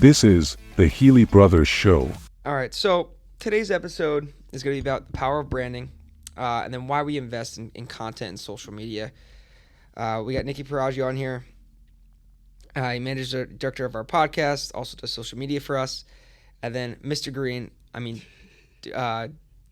This is the Healey Brothers Show. All right, so today's episode is going to be about the power of branding and then why we invest in content and social media. We got Nicky Paraggio on here. He manages the director of our podcast, also does social media for us. And then Mr. Green,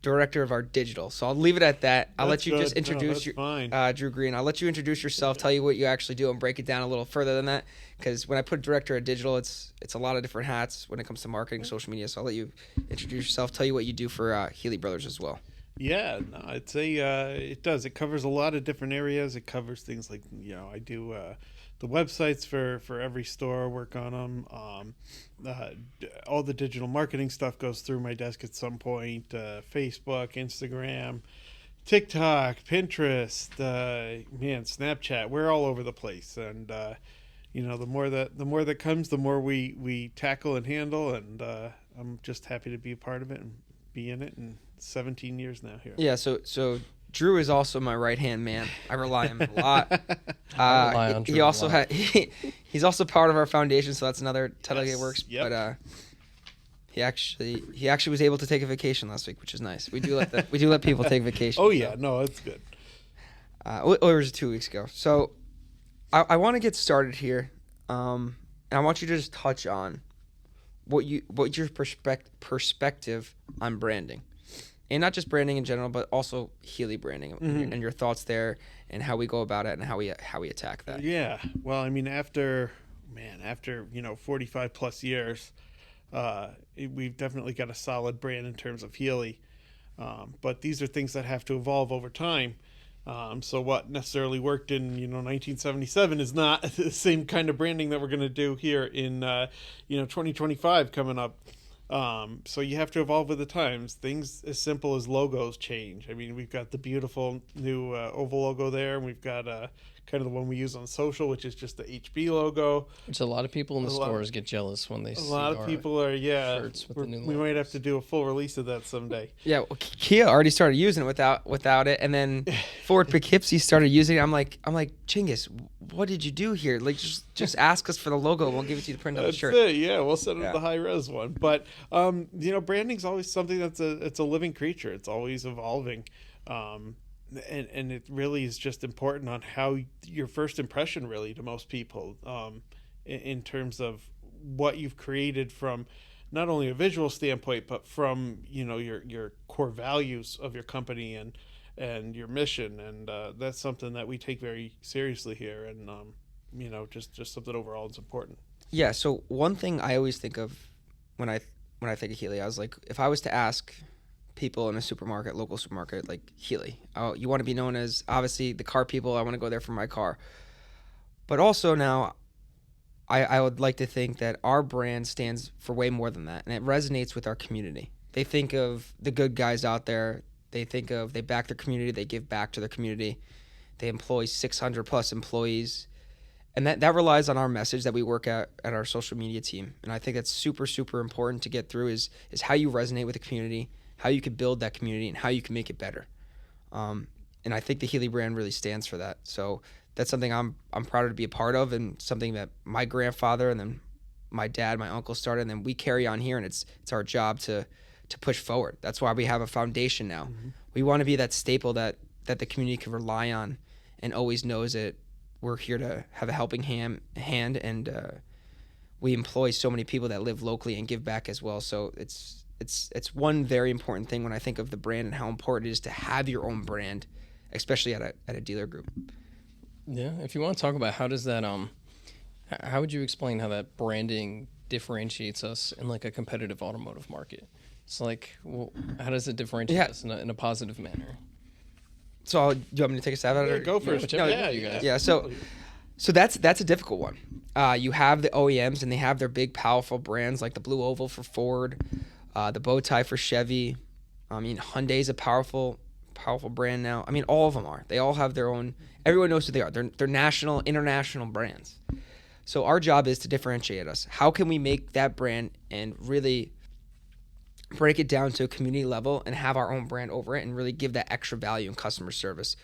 director of our digital. So I'll leave it at that. I'll let you just introduce Drew Green. I'll let you introduce yourself, tell you what you actually do, and break it down a little further than that. Because when I put director of digital, it's a lot of different hats when it comes to marketing, social media. So I'll let you introduce yourself, tell you what you do for Healey Brothers as well. Yeah, no, I'd say it does. It covers a lot of different areas. It covers things like, I do the websites for every store, work on them. All the digital marketing stuff goes through my desk at some point. Facebook, Instagram, TikTok, Pinterest, Snapchat. We're all over the place. And, the more that comes, the more we tackle and handle. And I'm just happy to be a part of it and be in it. And 17 years now here. Yeah, so Drew is also my right-hand man. I rely on him a lot. He's also part of our foundation, so that's another title that works. Yep. But he actually was able to take a vacation last week, which is nice. We do let people take vacations. Oh yeah, no, that's good. It was 2 weeks ago. So I want to get started here, and I want you to just touch on what your perspective on branding. And not just branding in general, but also Healey branding and your thoughts there and how we go about it and how we attack that. Yeah. Well, I mean, after 45 plus years, we've definitely got a solid brand in terms of Healey. But these are things that have to evolve over time. So what necessarily worked in 1977 is not the same kind of branding that we're going to do here in 2025 coming up. So you have to evolve with the times. Things as simple as logos change. I mean, we've got the beautiful new oval logo there, and we've got kind of the one we use on social, which is just the HB logo. Which a lot of people in the stores get jealous when they see. A lot of people are, shirts with the new we might have to do a full release of that someday. Yeah, well, Kia already started using it without it, and then Ford Poughkeepsie started using it. I'm like, Chinggis, what did you do here? Like, just ask us for the logo, and we'll give it to you to print on the shirt. That's it. Yeah, we'll send them the high res one. But branding's always something it's a living creature. It's always evolving. And it really is just important on how your first impression really to most people in terms of what you've created from not only a visual standpoint, but from your core values of your company and your mission. And that's something that we take very seriously here. And just something overall is important. Yeah. So one thing I always think of when I think of Healey, I was like, if I was to ask people in a supermarket, local supermarket, like Healey, oh, you want to be known as obviously the car people. I want to go there for my car. But also now, I would like to think that our brand stands for way more than that, and it resonates with our community. They think of the good guys out there. They back their community. They give back to their community. They employ 600 plus employees. And that relies on our message that we work at our social media team. And I think that's super, super important to get through is how you resonate with the community, how you can build that community, and how you can make it better. And I think the Healey brand really stands for that. So that's something I'm proud to be a part of, and something that my grandfather and then my dad, my uncle started, and then we carry on here, and it's our job to push forward. That's why we have a foundation now. Mm-hmm. We want to be that staple that the community can rely on and always knows that we're here to have a helping hand, and we employ so many people that live locally and give back as well. So it's one very important thing when I think of the brand and how important it is to have your own brand, especially at a dealer group. Yeah, if you want to talk about how does that how would you explain how that branding differentiates us in like a competitive automotive market? It's like, how does it differentiate us in a positive manner? So, do you want me to take a stab at it? Go first. Yeah, you guys. Yeah, so that's a difficult one. You have the OEMs, and they have their big, powerful brands like the Blue Oval for Ford, the bow tie for Chevy. I mean, Hyundai's a powerful brand now. I mean, all of them are. They all have their own. Everyone knows who they are. They're national, international brands. So our job is to differentiate us. How can we make that brand and really break it down to a community level and have our own brand over it and really give that extra value in customer service?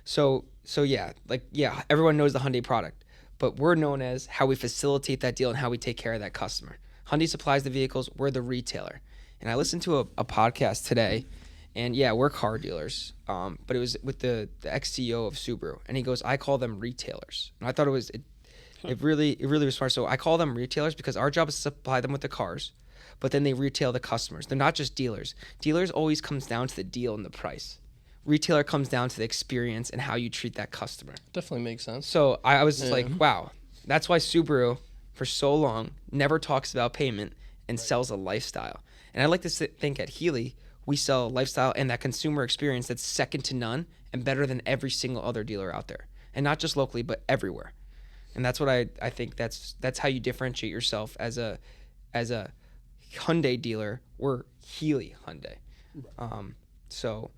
So everyone knows the Hyundai product, but we're known as how we facilitate that deal and how we take care of that customer. Hyundai supplies the vehicles. We're the retailer. And I listened to a podcast today, and yeah, we're car dealers. But it was with the ex-CEO of Subaru, and he goes, I call them retailers. And I thought it really was smart. So I call them retailers because our job is to supply them with the cars, but then they retail the customers. They're not just dealers. Dealers always comes down to the deal and the price. Retailer comes down to the experience and how you treat that customer. Definitely makes sense. So I was just like, wow, that's why Subaru for so long never talks about payment and sells a lifestyle. And I like to think at Healey, we sell a lifestyle and that consumer experience that's second to none and better than every single other dealer out there. And not just locally, but everywhere. And that's what I think that's how you differentiate yourself as a Hyundai dealer. We're Healey Hyundai. So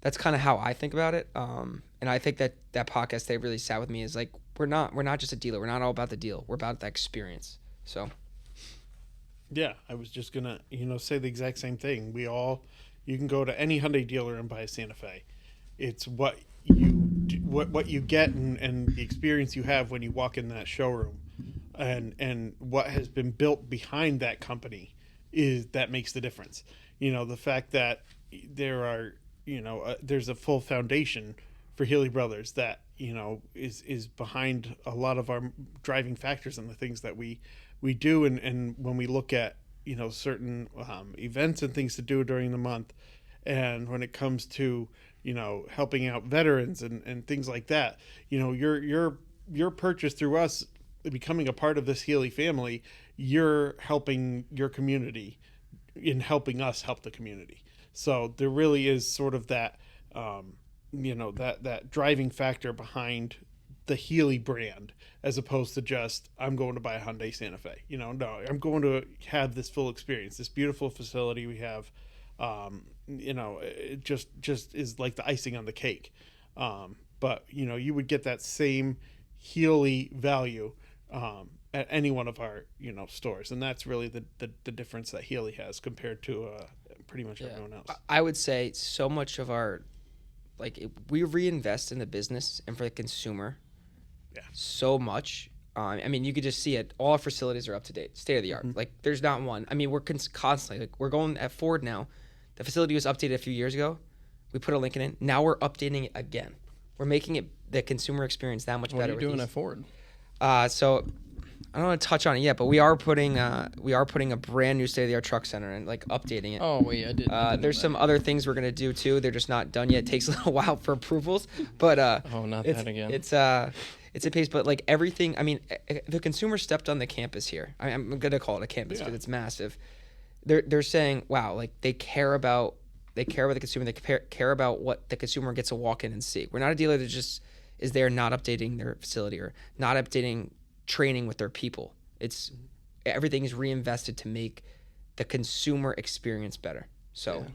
that's kind of how I think about it. And I think that podcast they really sat with me is like, we're not just a dealer. We're not all about the deal. We're about the experience. So. Yeah, I was just gonna, say the exact same thing. You can go to any Hyundai dealer and buy a Santa Fe. It's what you get and the experience you have when you walk in that showroom, and what has been built behind that company that makes the difference. The fact that there's a full foundation for Healey Brothers that is behind a lot of our driving factors and the things that we do, and when we look at certain events and things to do during the month, and when it comes to helping out veterans and things like that, your purchase through us, becoming a part of this Healey family, you're helping your community in helping us help the community. So there really is sort of that that driving factor behind the Healey brand, as opposed to just, I'm going to buy a Hyundai Santa Fe. No, I'm going to have this full experience, this beautiful facility we have. It just is like the icing on the cake. But you would get that same Healey value at any one of our stores, and that's really the difference that Healey has compared to pretty much everyone else. I would say so much of our we reinvest in the business and for the consumer. Yeah. So much. I mean, you could just see it. All our facilities are up to date, state of the art. Mm-hmm. Like, there's not one. I mean, we're constantly we're going at Ford now. The facility was updated a few years ago. We put a link in it. Now we're updating it again. We're making it the consumer experience that much better. What are you doing at Ford? So I don't want to touch on it yet, but we are putting a brand new state of the art truck center and updating it. Oh wait, I did. There's some other things we're gonna do too. They're just not done yet. It takes a little while for approvals, but not that again. It's a pace, but everything. I mean, the consumer stepped on the campus here. I'm gonna call it a campus because it's massive. They're saying, wow, they care about the consumer. They care about what the consumer gets to walk in and see. We're not a dealer that just is there not updating their facility or not updating training with their people. It's everything is reinvested to make the consumer experience better. So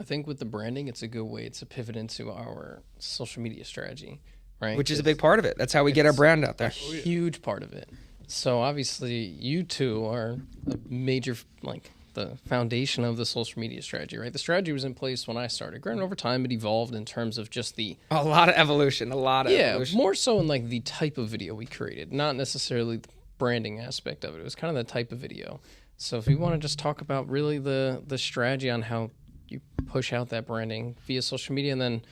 I think with the branding, it's a good way to pivot into our social media strategy, right? Which is a big part of it. That's how we get our brand out there. Huge part of it. So obviously you two are a major, the foundation of the social media strategy, right? The strategy was in place when I started. Granted, over time it evolved in terms of just a lot of evolution, evolution. More so in the type of video we created, not necessarily the branding aspect of it. It was kind of the type of video. So if you want to just talk about really the strategy on how you push out that branding via social media, and then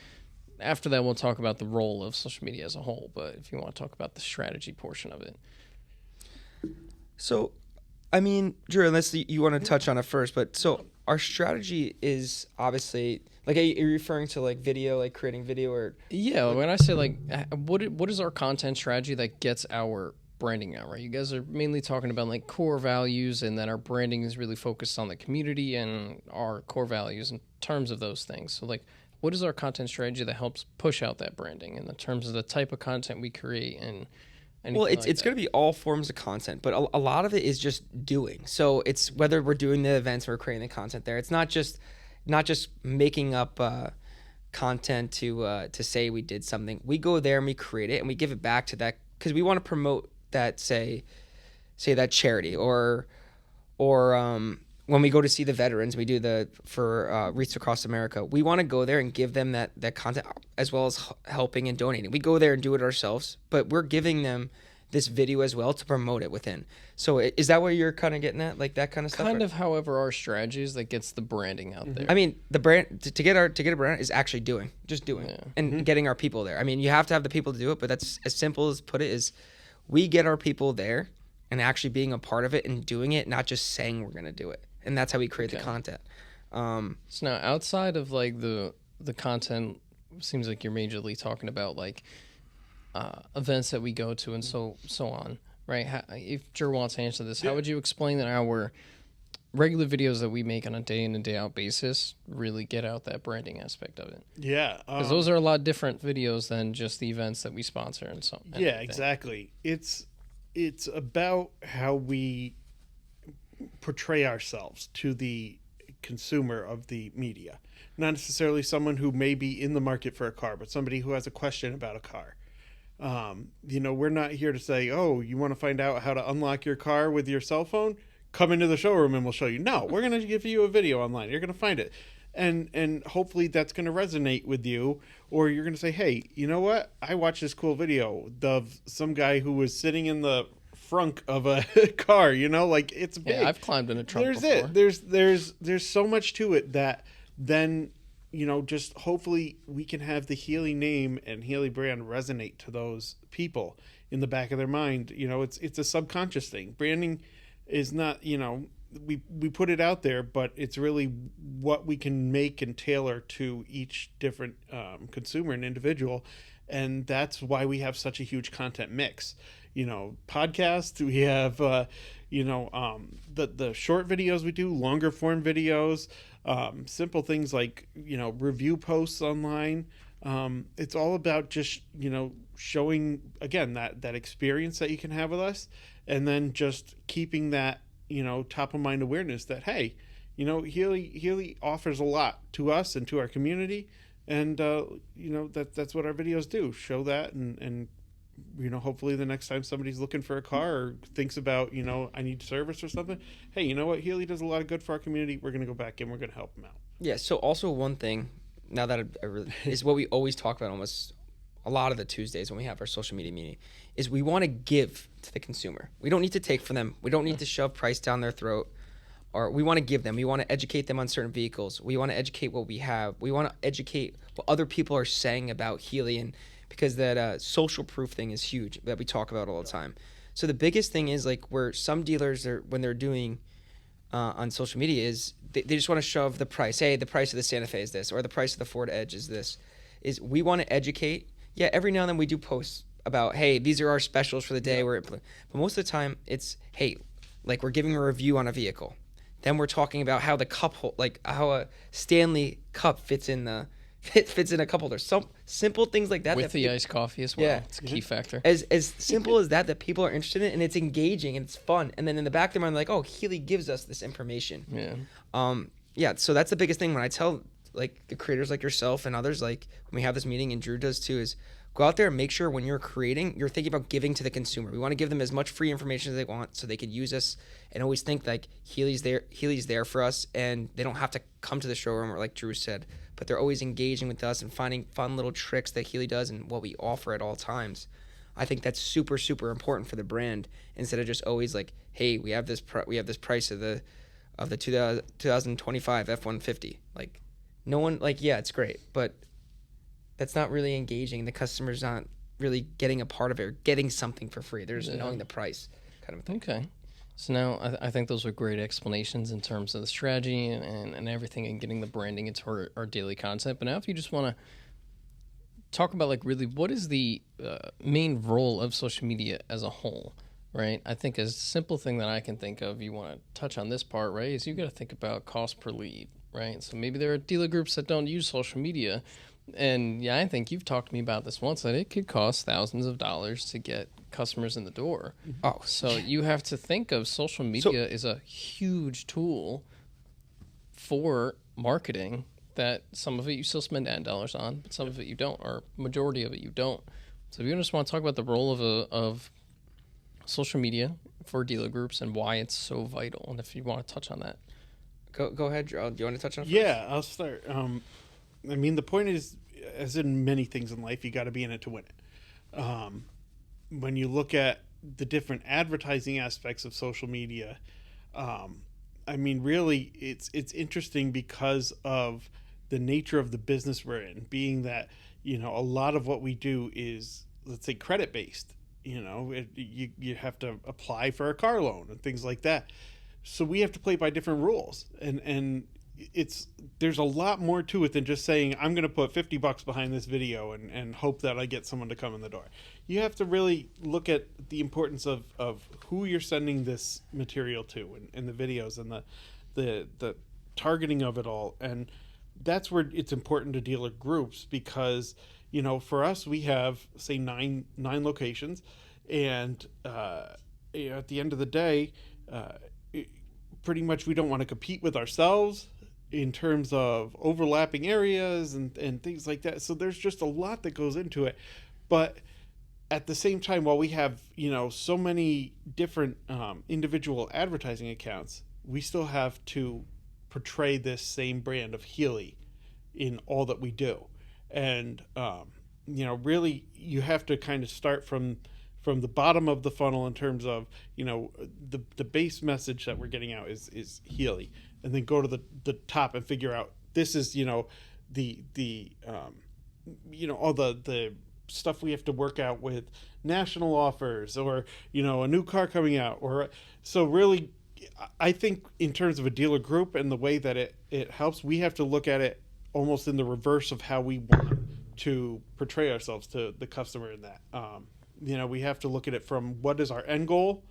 after that we'll talk about the role of social media as a whole. But if you want to talk about the strategy portion of it. So, I mean, Drew, unless you want to touch on it first, but so our strategy is obviously are you referring to video, creating video, or when I say what is our content strategy that gets our branding out, right? You guys are mainly talking about core values, and then our branding is really focused on the community and our core values in terms of those things. So what is our content strategy that helps push out that branding in the terms of the type of content we create and it's going to be all forms of content, but a lot of it is just doing. So it's whether we're doing the events or creating the content there. It's not just making up content to say we did something. We go there and we create it and we give it back to that because we want to promote that say that charity or when we go to see the veterans, we do for Wreaths Across America. We want to go there and give them that content as well as helping and donating. We go there and do it ourselves, but we're giving them this video as well to promote it within. So is that what you're kind of getting at, like that kind of stuff? Kind of, however, our strategies that gets the branding out there. I mean, the brand to get a brand is actually doing and getting our people there. I mean, you have to have the people to do it, but that's as simple as put it is we get our people there and actually being a part of it and doing it, not just saying we're going to do it. And that's how we create the content. So now outside of like the content, seems like you're majorly talking about like events that we go to and so on, right? If Drew wants to answer this, how would you explain that our regular videos that we make on a day in and day out basis really get out that branding aspect of it? Yeah, because those are a lot different videos than just the events that we sponsor and so. Yeah, everything. Exactly. It's about how we portray ourselves to the consumer of the media, not necessarily someone who may be in the market for a car, but somebody who has a question about a car. We're not here to say, oh, you want to find out how to unlock your car with your cell phone? Come into the showroom and we'll show you. No, we're going to give you a video online. You're going to find it. And hopefully that's going to resonate with you, or you're going to say, hey, you know what? I watched this cool video of some guy who was sitting in the frunk of a car, like it's big. Yeah, I've climbed in a trunk before. There's so much to it that then, just hopefully we can have the Healey name and Healey brand resonate to those people in the back of their mind. It's a subconscious thing. Branding is not, we put it out there, but it's really what we can make and tailor to each different consumer and individual. And that's why we have such a huge content mix. Podcasts, we have, the short videos we do, longer form videos, simple things like, review posts online. It's all about just, showing, again, that experience that you can have with us, and then just keeping that, top of mind awareness that, hey, Healey offers a lot to us and to our community. And, that's what our videos do, show that and hopefully the next time somebody's looking for a car or thinks about, I need service or something, hey, you know what? Healey does a lot of good for our community. We're going to go back in. We're going to help them out. Yeah. So also one thing now that I really is what we always talk about almost a lot of the Tuesdays when we have our social media meeting is we want to give to the consumer. We don't need to take from them. We don't need to shove price down their throat. Or we want to give them. We want to educate them on certain vehicles. We want to educate what we have. We want to educate what other people are saying about Healey, and because that social proof thing is huge that we talk about all the time. So the biggest thing is like where some dealers are when they're doing on social media is they just want to shove the price. Hey, the price of the Santa Fe is this, or the price of the Ford Edge is this. Is we want to educate. Yeah, every now and then we do posts about, hey, these are our specials for the day. Yeah. But most of the time it's, hey, like we're giving a review on a vehicle. Then we're talking about how the cup how a Stanley cup fits in a cup holder. Some simple things like that. With the iced coffee as well. Yeah. It's a key factor. As simple as that people are interested in, and it's engaging and it's fun. And then in the back of their mind, like, oh, Healey gives us this information. Yeah. So that's the biggest thing when I tell like the creators like yourself and others, like when we have this meeting and Drew does too, is go out there and make sure when you're creating, you're thinking about giving to the consumer. We want to give them as much free information as they want so they could use us and always think like Healey's there for us, and they don't have to come to the showroom or like Drew said, but they're always engaging with us and finding fun little tricks that Healey does and what we offer at all times. I think that's super, super important for the brand instead of just always like, hey, we have this price of the 2025 F-150. Like no one like, yeah, it's great, but that's not really engaging. The customer's not really getting a part of it or getting something for free. They're just knowing the price kind of thing. Okay. So now I think those are great explanations in terms of the strategy and everything and getting the branding into our daily content. But now if you just want to talk about like really what is the main role of social media as a whole, right? I think a simple thing that I can think of, you want to touch on this part, right, is you got to think about cost per lead, right? So maybe there are dealer groups that don't use social media. And yeah, I think you've talked to me about this once, that it could cost thousands of dollars to get customers in the door. Oh, so you have to think of social media is a huge tool for marketing that some of it you still spend ad dollars on, but some of it you don't, or majority of it you don't. So if you just want to talk about the role of social media for dealer groups and why it's so vital, and if you want to touch on that. Go ahead, Drew. Do you want to touch on it first? Yeah, I'll start. I mean, the point is, as in many things in life, you got to be in it to win it. When you look at the different advertising aspects of social media, I mean, really, it's interesting because of the nature of the business we're in, being that, you know, a lot of what we do is, let's say, credit based. You know, you have to apply for a car loan and things like that. So we have to play by different rules, and there's a lot more to it than just saying I'm going to put $50 behind this video and hope that I get someone to come in the door. You have to really look at the importance of who you're sending this material to and the videos and the targeting of it all. And that's where it's important to dealer groups, because, you know, for us, we have, say, nine locations, and you know, at the end of the day, pretty much we don't want to compete with ourselves in terms of overlapping areas and things like that. So there's just a lot that goes into it. But at the same time, while we have, you know, so many different individual advertising accounts, we still have to portray this same brand of Healey in all that we do. And, you know, really you have to kind of start from the bottom of the funnel in terms of, you know, the base message that we're getting out is Healey, and then go to the top and figure out this is, you know, the you know, all the stuff we have to work out with national offers, or, you know, a new car coming out, or so really I think in terms of a dealer group and the way that it helps, we have to look at it almost in the reverse of how we want to portray ourselves to the customer in that. You know, we have to look at it from what is our end goal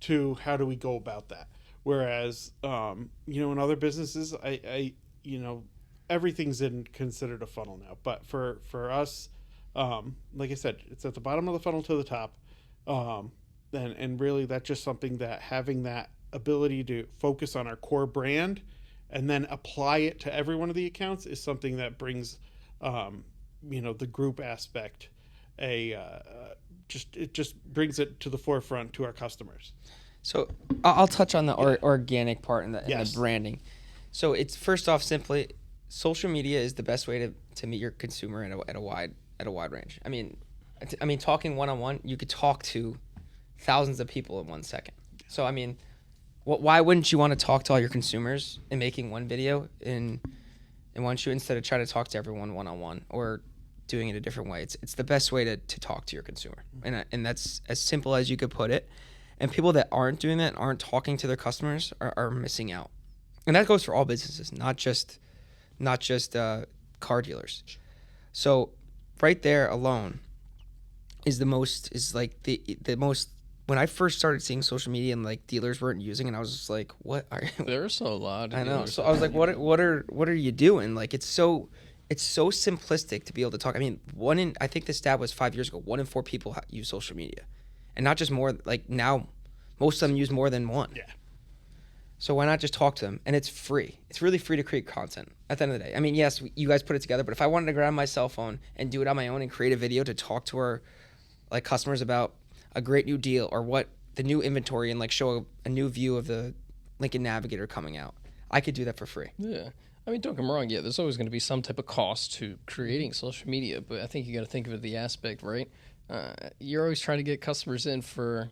to how do we go about that. Whereas, you know, in other businesses, I you know, everything's considered a funnel now. But for us, like I said, it's at the bottom of the funnel to the top. And really that's just something that having that ability to focus on our core brand and then apply it to every one of the accounts is something that brings, you know, the group aspect it just brings it to the forefront to our customers. So I'll touch on the organic part and the branding. So it's, first off, simply social media is the best way to meet your consumer at a wide range. I mean, talking one-on-one, you could talk to thousands of people in 1 second. So I mean, why wouldn't you want to talk to all your consumers in making one video in one shoot instead of trying to talk to everyone one-on-one or doing it a different way? It's the best way to talk to your consumer, and that's as simple as you could put it. And people that aren't doing that, aren't talking to their customers, are missing out. And that goes for all businesses, not just car dealers. So right there alone is the most. When I first started seeing social media and like dealers weren't using it, I was just like, what are you? There's a lot. I know. So I was like, what are you doing? Like, it's so simplistic to be able to talk. I mean, I think the stat was 5 years ago, 1 in 4 people use social media, and not just more. Like now, most of them use more than one. Yeah. So why not just talk to them? And it's free. It's really free to create content at the end of the day. I mean, yes, you guys put it together, but if I wanted to grab my cell phone and do it on my own and create a video to talk to our like customers about a great new deal or what the new inventory and like show a new view of the Lincoln Navigator coming out, I could do that for free. Yeah. I mean, don't get me wrong. Yeah, there's always going to be some type of cost to creating social media, but I think you got to think of it the aspect, right? You're always trying to get customers in for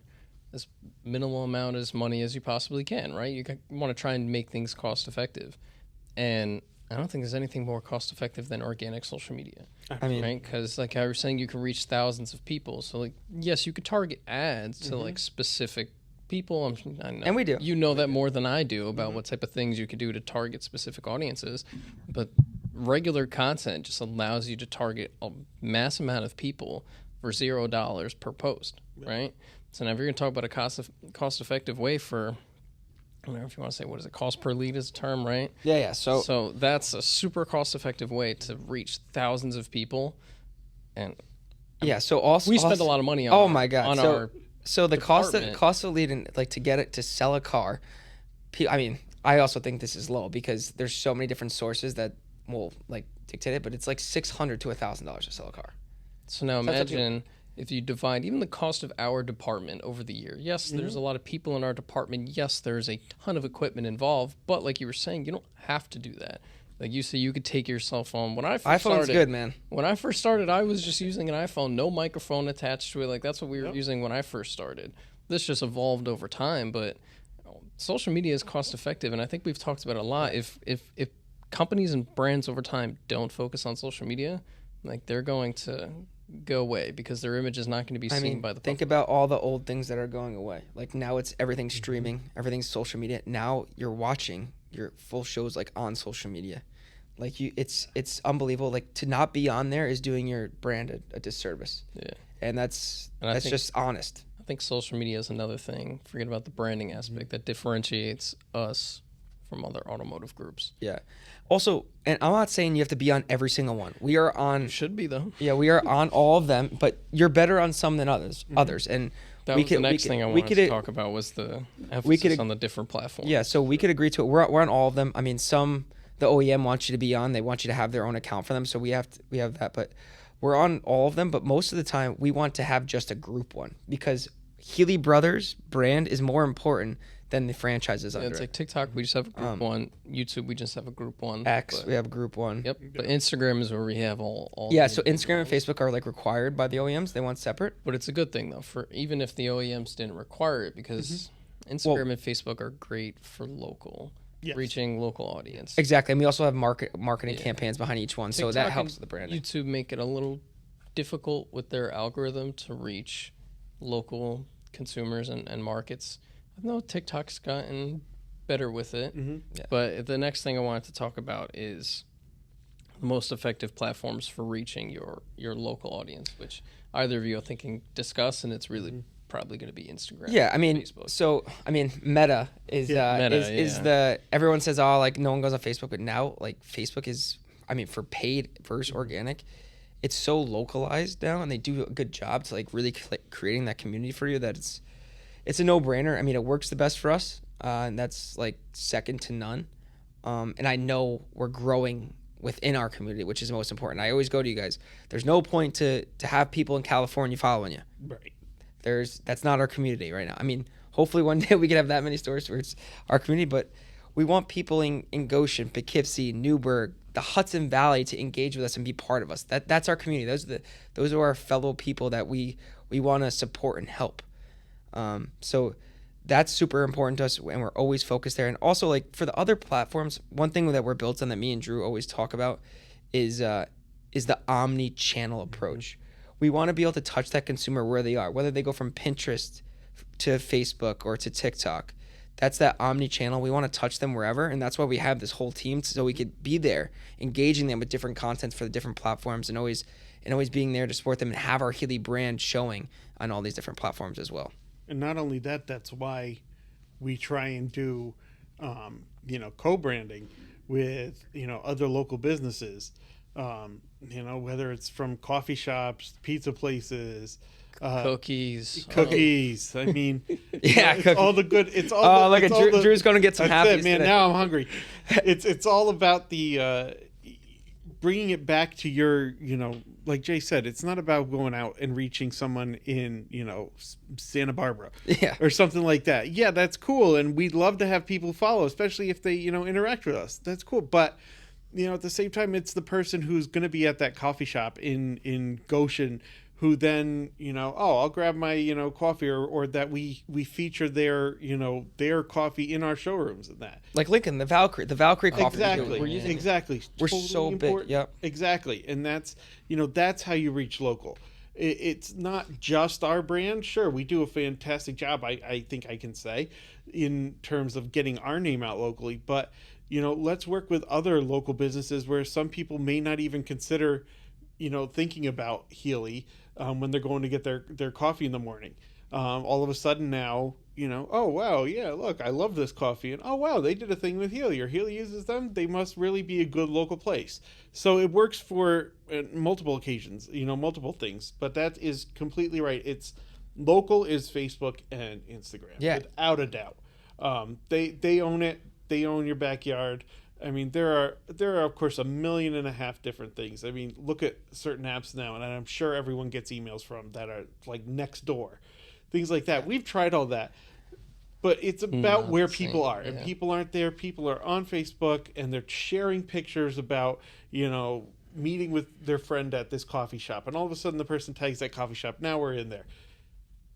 as minimal amount as money as you possibly can, right? You want to try and make things cost effective, and I don't think there's anything more cost effective than organic social media. I mean, right? Because like I was saying, you can reach thousands of people. So like, yes, you could target ads to like specific people. I know. And we do. You know that more than I do about what type of things you could do to target specific audiences. But regular content just allows you to target a mass amount of people for $0 per post, right? So now if you're going to talk about a cost-effective way for, I don't know if you want to say, what is it, cost per lead is a term, right? Yeah. So that's a super cost-effective way to reach thousands of people. And yeah, so also we spend a lot of money on oh my god, our so the cost department. of lead and like to get it to sell a car. I mean, I also think this is low because there's so many different sources that will like dictate it, but it's like $600 to $1,000 to sell a car. So now imagine if you divide even the cost of our department over the year. Yes, there's a lot of people in our department. Yes, there's a ton of equipment involved. But like you were saying, you don't have to do that. Like you say, you could take your cell phone. When I first iPhone's started, good, man. When I first started, I was just using an iPhone, no microphone attached to it. Like that's what we were Yep. using when I first started. This just evolved over time, but social media is cost effective, and I think we've talked about it a lot. If companies and brands over time don't focus on social media, like they're going to go away because their image is not going to be seen by the think public. about all the old things that are going away. Like now it's everything's streaming, everything's social media. Now you're watching your full shows like on social media. Like it's unbelievable. Like to not be on there is doing your brand a disservice. Yeah. And that's And I think- just honest. I think social media is another thing. Forget about the branding aspect that differentiates us from other automotive groups. Yeah. Also, and I'm not saying you have to be on every single one. We are on Should be though. Yeah, we are on all of them, but you're better on some than others. And That we was could, the next we thing I could, wanted we could, to talk about was the emphasis on the different platforms. Yeah, so we could agree to it. We're on all of them. I mean, some the OEM wants you to be on. They want you to have their own account for them, so we have that. But we're on all of them. But most of the time, we want to have just a group one because Healey Brothers brand is more important than the franchises Yeah, under it's it. like TikTok, we just have a group one. YouTube, we just have a group one. X, but- we have a group one. Yep. But Instagram is where we have all Yeah, the so Instagram and individuals. Facebook are like required by the OEMs. They want separate. But it's a good thing though, for even if the OEMs didn't require it, because Instagram and Facebook are great for local, Yes. reaching local audience. Exactly, and we also have marketing campaigns behind each one, so that TikTok helps and with the branding. YouTube make it a little difficult with their algorithm to reach local consumers and markets. I know TikTok's gotten better with it, Yeah. but the next thing I wanted to talk about is the most effective platforms for reaching your local audience, which either of you I think can discuss, and it's really probably going to be Instagram. Yeah, I mean, Facebook. so I mean, Meta is Meta, is yeah. the everyone says oh like no one goes on Facebook, but now like Facebook is I mean for paid versus organic, it's so localized now, and they do a good job to like really creating that community for you that it's a no brainer. I mean, it works the best for us, and that's like second to none. And I know we're growing within our community, which is most important. I always go to you guys. There's no point to have people in California following you. Right. That's not our community right now. I mean, hopefully one day we can have that many stores where it's our community, but we want people in Goshen, Poughkeepsie, Newburgh, the Hudson Valley to engage with us and be part of us. That's our community. Those are our fellow people that we want to support and help. So that's super important to us, and we're always focused there. And also, like for the other platforms, one thing that we're built on that me and Drew always talk about is the omni-channel approach. We want to be able to touch that consumer where they are, whether they go from Pinterest to Facebook or to TikTok. That's that omni-channel. We want to touch them wherever, and that's why we have this whole team so we could be there, engaging them with different contents for the different platforms, and always being there to support them and have our Healey brand showing on all these different platforms as well. And not only that, that's why we try and do, co-branding with, other local businesses, whether it's from coffee shops, pizza places, Cookies. cookies. I mean, Yeah, it's cookies. all the good. It's all. Oh, look it's at all the- Drew's going to get some That's happy. it, man. Now I'm hungry. It's all about the bringing it back to your, like Jay said, it's not about going out and reaching someone in, Santa Barbara Yeah. or something like that. Yeah, that's cool. And we'd love to have people follow, especially if they, interact with us. That's cool. But, at the same time, it's the person who's going to be at that coffee shop in Goshen who then, I'll grab my, coffee or that we feature their coffee in our showrooms and that. Like Lincoln, the Valkyrie coffee. Exactly. We're using it. Exactly. We're Totally so big, important. yep. Exactly. And that's how you reach local. It's not just our brand. Sure, we do a fantastic job, I think I can say, in terms of getting our name out locally. But, let's work with other local businesses where some people may not even consider, thinking about Healey when they're going to get their coffee in the morning. All of a sudden now, oh, wow, yeah, look, I love this coffee. And, oh, wow, they did a thing with Healey, or Healey uses them. They must really be a good local place. So it works for multiple occasions, multiple things. But that is completely right. It's local is Facebook and Instagram, Yeah. without a doubt. They own it. They own your backyard. I mean, there are of course 1.5 million different things. I mean, look at certain apps now, and I'm sure everyone gets emails from that are like next door, things like that. We've tried all that. But it's about Not where the people same, are, and yeah. people aren't there. People are on Facebook, and they're sharing pictures about, meeting with their friend at this coffee shop, and all of a sudden the person tags that coffee shop. Now we're in there.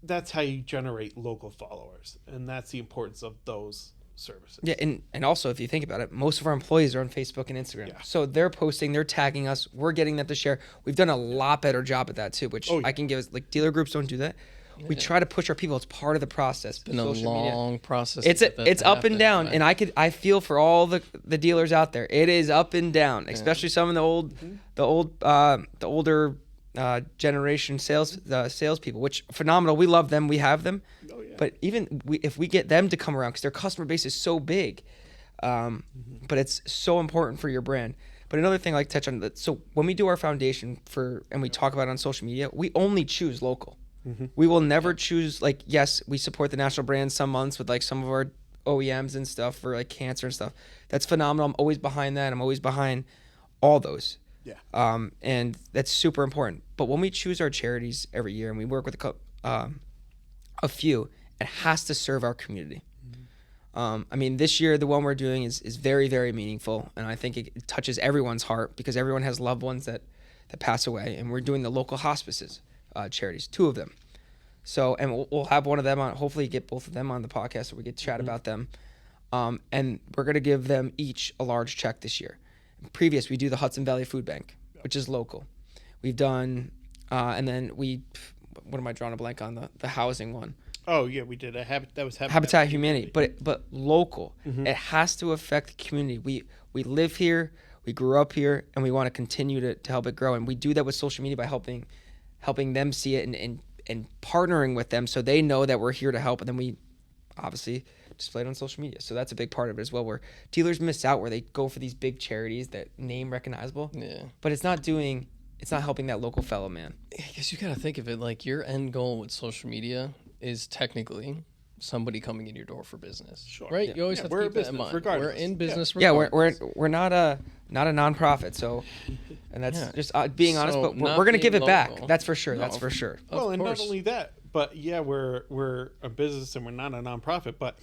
That's how you generate local followers, and that's the importance of those services. Yeah, and also if you think about it, most of our employees are on Facebook and Instagram. Yeah. So they're posting, they're tagging us, we're getting them to share. We've done a lot better job at that too, which I can give us, like, dealer groups don't do that. We try to push our people. It's part of the process. Been a long process. It's to get that it's to up and happen, down, right? and I feel for all the dealers out there. It is up and down, especially some of the older generation salespeople, which phenomenal. We love them. We have them. Oh, yeah. But even if we get them to come around, because their customer base is so big, but it's so important for your brand. But another thing I like to touch on that. So when we do our foundation and we talk about it on social media, we only choose local. We will never choose, like, yes, we support the national brands some months with like some of our OEMs and stuff for like cancer and stuff. That's phenomenal. I'm always behind that. I'm always behind all those. Yeah. And that's super important. But when we choose our charities every year and we work with a few, it has to serve our community. I mean, this year, the one we're doing is very, very meaningful. And I think it touches everyone's heart because everyone has loved ones that pass away. And we're doing the local hospices charities, 2 of them. So, and we'll have one of them on, hopefully get both of them on the podcast so we get to chat about them. And we're going to give them each a large check this year. Previous, we do the Hudson Valley Food Bank, which is local. We've done, and then what am I drawing a blank on? The housing one. Oh yeah, we did that was Habitat Humanity, but local. It has to affect the community. We live here, we grew up here, and we want to continue to help it grow. And we do that with social media by helping them see it and partnering with them so they know that we're here to help. And then we obviously display it on social media. So that's a big part of it as well, where dealers miss out where they go for these big charities that name recognizable. Yeah. But it's not helping that local fellow man. I guess you got to think of it like your end goal with social media is technically somebody coming in your door for business. Sure. Right? Yeah. You always Yeah, have we're to a keep that in business, mind. regardless. We're in business Yeah, regardless. we're not a nonprofit, so, and that's Yeah. just being honest. So But we're not going to being give it back. local. That's for sure. No, That's for sure. Well, Of and course. not only that, but yeah, we're a business and we're not a nonprofit, but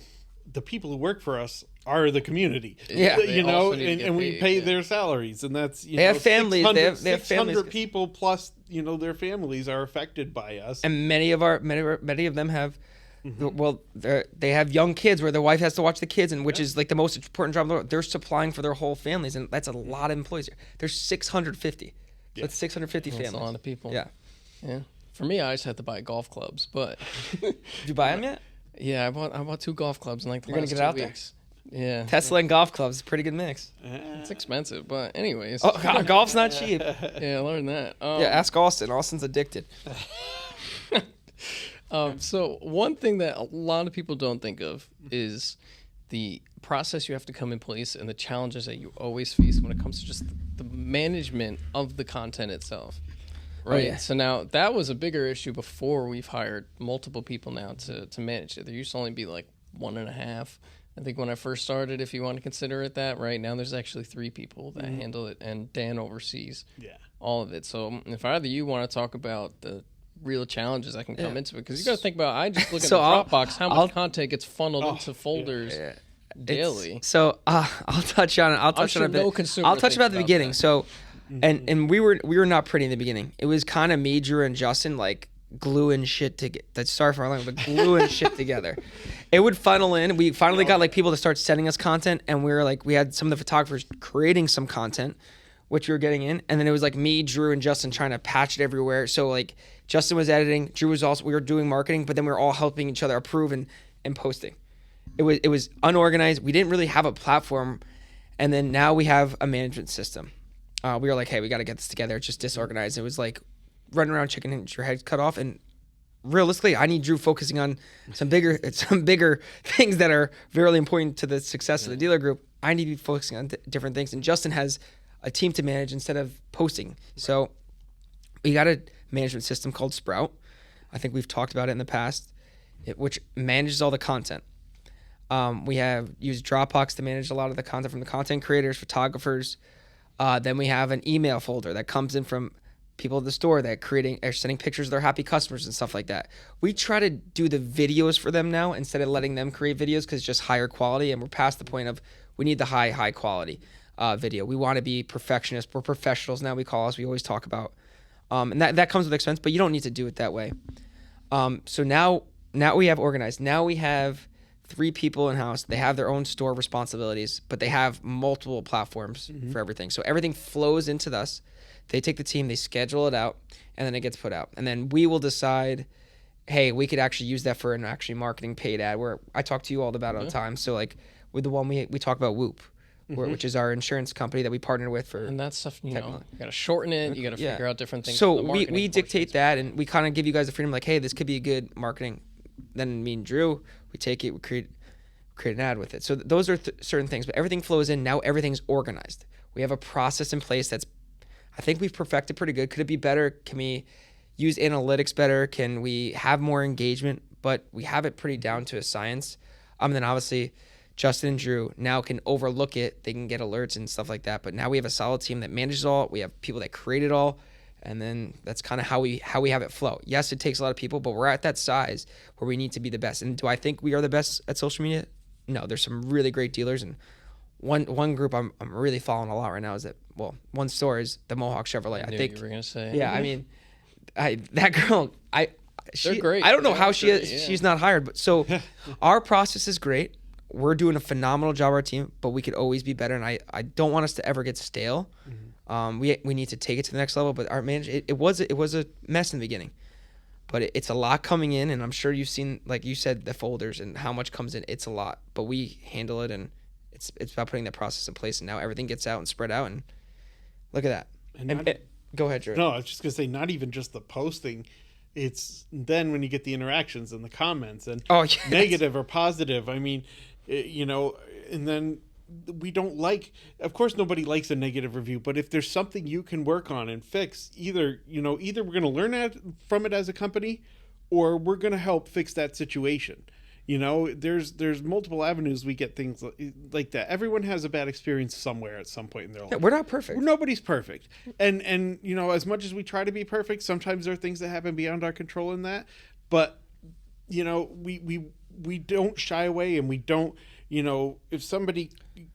the people who work for us are the community. Yeah. They also need to get and we paid, pay yeah. their salaries, and that's They have families. They have 600 families. people plus their families are affected by us. And many of them have, well, they have young kids where their wife has to watch the kids, and which is like the most important job in the world. They're supplying for their whole families, and that's a lot of employees here. There's 650. So that's 650 That's families. a lot of people. Yeah. Yeah. For me, I just had to buy golf clubs, but Did you buy them yet? yeah, I bought 2 golf clubs in like the You're gonna last get it 2 out there? weeks. Yeah. Tesla and golf clubs, pretty good mix. It's expensive, but anyways. Oh, golf's not cheap. Yeah, I learned that. Yeah, ask Austin. Austin's addicted. So one thing that a lot of people don't think of is the process you have to come in place and the challenges that you always face when it comes to just the management of the content itself. Right. yeah. So now that was a bigger issue before we've hired multiple people now to manage it. There used to only be like 1.5. I think when I first started, if you want to consider it that, right now there's actually 3 people that handle it, and Dan oversees all of it. So if either you want to talk about the real challenges I can come into it, because you got to think about, I just look at So the I'll- Dropbox, how much content gets funneled into folders daily. So I'll touch on it. I'll touch sure on it a bit. no consumer I'll touch thinks about the about beginning. that. So, and we were not pretty in the beginning. It was kind of me, Drew, and Justin like gluing shit together. Sorry for my language, but gluing shit together. It would funnel in. We finally got like people to start sending us content, and we had some of the photographers creating some content, which we were getting in, and then it was like me, Drew, and Justin trying to patch it everywhere. So like Justin was editing, Drew was we were doing marketing, but then we were all helping each other approve and posting. It was unorganized. We didn't really have a platform, and then now we have a management system. We were like, hey, we got to get this together. It's just disorganized. It was like running around chicken and your head cut off. And realistically, I need Drew focusing on some bigger things that are very important to the success of the dealer group. I need to be focusing on different things. And Justin has a team to manage instead of posting. So we got a management system called Sprout. I think we've talked about it in the past, which manages all the content. We have used Dropbox to manage a lot of the content from the content creators, photographers. Then we have an email folder that comes in from people at the store that are sending pictures of their happy customers and stuff like that. We try to do the videos for them now instead of letting them create videos because it's just higher quality, and we're past the point of we need the high quality video. We want to be perfectionists. We're professionals now, we call us. We always talk about. And that comes with expense, but you don't need to do it that way. So now we have organized. Now we have 3 people in-house. They have their own store responsibilities, but they have multiple platforms for everything. So everything flows into us. They take the team, they schedule it out, and then it gets put out. And then we will decide, hey, we could actually use that for an actually marketing paid ad, where I talk to you all about it all the time. So like with the one we talk about, Whoop, which is our insurance company that we partner with for. And that stuff, you got to shorten it. You got to figure out different things. So we dictate that, and we kind of give you guys the freedom, like, hey, this could be a good marketing. Then me and Drew, we take it, we create an ad with it. So those are certain things, but everything flows in. Now everything's organized. We have a process in place that's, I think we've perfected pretty good. Could it be better? Can we use analytics better? Can we have more engagement? But we have it pretty down to a science. And then obviously Justin and Drew now can overlook it. They can get alerts and stuff like that. But now we have a solid team that manages all. We have people that create it all. And then that's kind of how we have it flow. Yes, it takes a lot of people, but we're at that size where we need to be the best. And do I think we are the best at social media? No, there's some really great dealers, and one group I'm really following a lot right now is that, well, one store is the Mohawk Chevrolet. I think you were gonna say. Yeah, I mean, that girl, they're great. I don't know how she's not hired, but so our process is great. We're doing a phenomenal job, our team, but we could always be better, and I don't want us to ever get stale. We need to take it to the next level, but our manager, it was a mess in the beginning. But it's a lot coming in, and I'm sure you've seen, like you said, the folders and how much comes in. It's a lot, but we handle it, and it's about putting that process in place, and now everything gets out and spread out, and look at that. And go ahead, Drew. No, I was just going to say, not even just the posting. It's then when you get the interactions and the comments and negative or positive. I mean, and then we don't like, of course nobody likes a negative review, but if there's something you can work on and fix, either we're going to learn from it as a company, or we're going to help fix that situation. There's multiple avenues we get things like that. Everyone has a bad experience somewhere at some point in their life. Yeah, we're not perfect. Nobody's perfect. And as much as we try to be perfect, sometimes there are things that happen beyond our control in that. But, we don't shy away, and we don't, if somebody